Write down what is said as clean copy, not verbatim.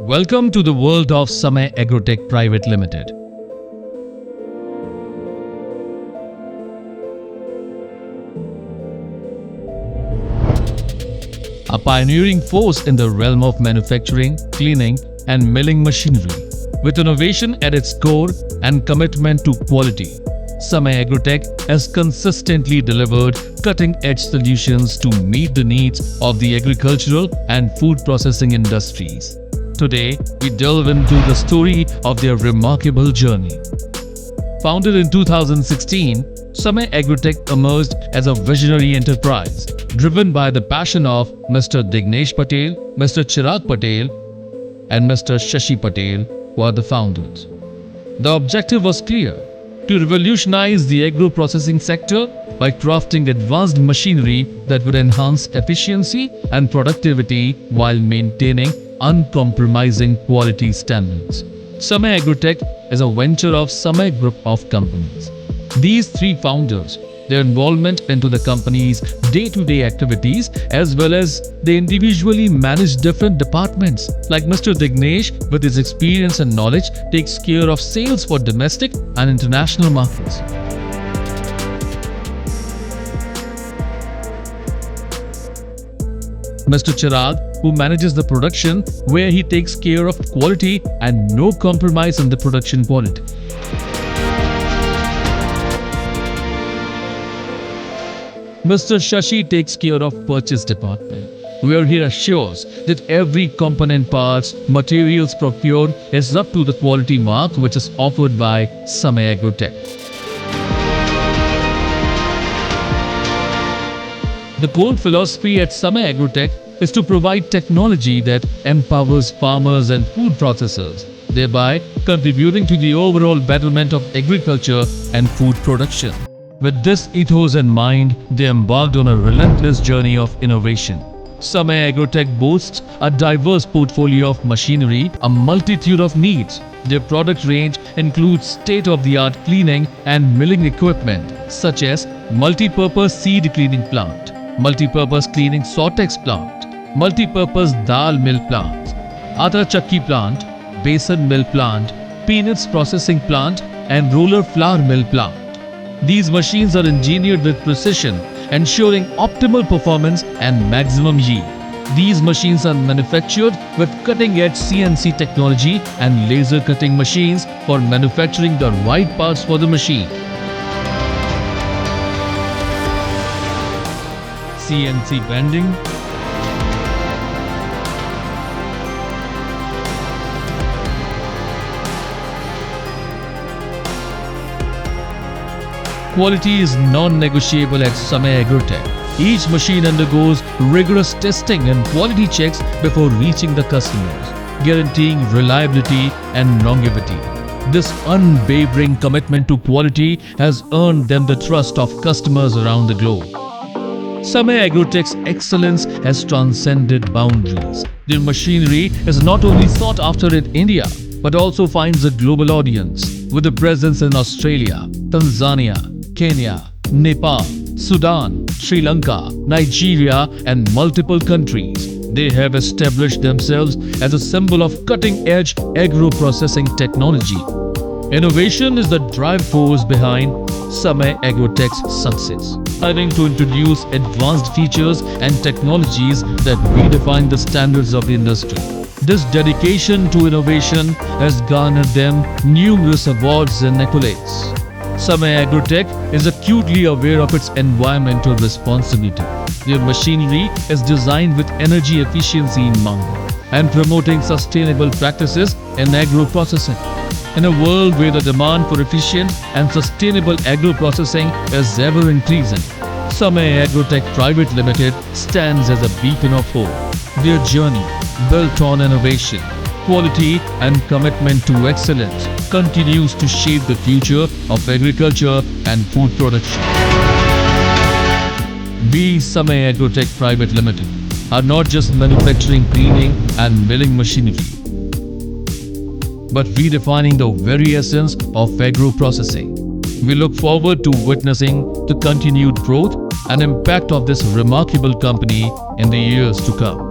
Welcome to the world of Samay Agrotech Pvt Limited. A pioneering force in the realm of manufacturing, cleaning, and milling machinery. With innovation at its core and commitment to quality, Samay Agrotech has consistently delivered cutting-edge solutions to meet the needs of the agricultural and food processing industries. Today, we delve into the story of their remarkable journey. Founded in 2016, Samay Agrotech emerged as a visionary enterprise, driven by the passion of Mr. Dignesh Patel, Mr. Chirag Patel, and Mr. Shashi Patel, who are the founders. The objective was clear: to revolutionize the agro-processing sector by crafting advanced machinery that would enhance efficiency and productivity while maintaining uncompromising quality standards. Samay Agrotech is a venture of Samay Group of companies. These three founders, their involvement into the company's day-to-day activities, as well as they individually manage different departments. Like Mr. Dignesh, with his experience and knowledge, takes care of sales for domestic and international markets. Mr. Chirag, who manages the production, where he takes care of quality and no compromise on the production quality. Mr. Shashi takes care of purchase department, where he assures that every component parts, materials procured is up to the quality mark which is offered by Samay Agrotech. The core philosophy at Samay Agrotech is to provide technology that empowers farmers and food processors, thereby contributing to the overall betterment of agriculture and food production. With this ethos in mind, they embarked on a relentless journey of innovation. Samay Agrotech boasts a diverse portfolio of machinery, a multitude of needs. Their product range includes state-of-the-art cleaning and milling equipment, such as multi-purpose seed cleaning plant, multi-purpose cleaning sortex plant, multi-purpose dal mill plant, atta chakki plant, besan mill plant, peanuts processing plant, and roller flour mill plant. These machines are engineered with precision, ensuring optimal performance and maximum yield. These machines are manufactured with cutting-edge CNC technology and laser cutting machines for manufacturing the right parts for the machine. CNC bending, quality is non-negotiable at Samay Agrotech. Each machine undergoes rigorous testing and quality checks before reaching the customers, guaranteeing reliability and longevity. This unwavering commitment to quality has earned them the trust of customers around the globe. Samay Agrotech's excellence has transcended boundaries. Their machinery is not only sought after in India, but also finds a global audience, with a presence in Australia, Tanzania, Kenya, Nepal, Sudan, Sri Lanka, Nigeria, and multiple countries. They have established themselves as a symbol of cutting-edge agro-processing technology. Innovation is the drive force behind Samay Agrotech's success, having to introduce advanced features and technologies that redefine the standards of the industry. This dedication to innovation has garnered them numerous awards and accolades. Samay Agrotech is acutely aware of its environmental responsibility. Their machinery is designed with energy efficiency in mind and promoting sustainable practices in agro-processing. In a world where the demand for efficient and sustainable agro-processing is ever increasing, Samay Agrotech Pvt Limited stands as a beacon of hope. Their journey, built on innovation, quality, and commitment to excellence, continues to shape the future of agriculture and food production. We, Samay Agrotech Pvt Limited, are not just manufacturing cleaning and milling machinery, but redefining the very essence of agro-processing. We look forward to witnessing the continued growth and impact of this remarkable company in the years to come.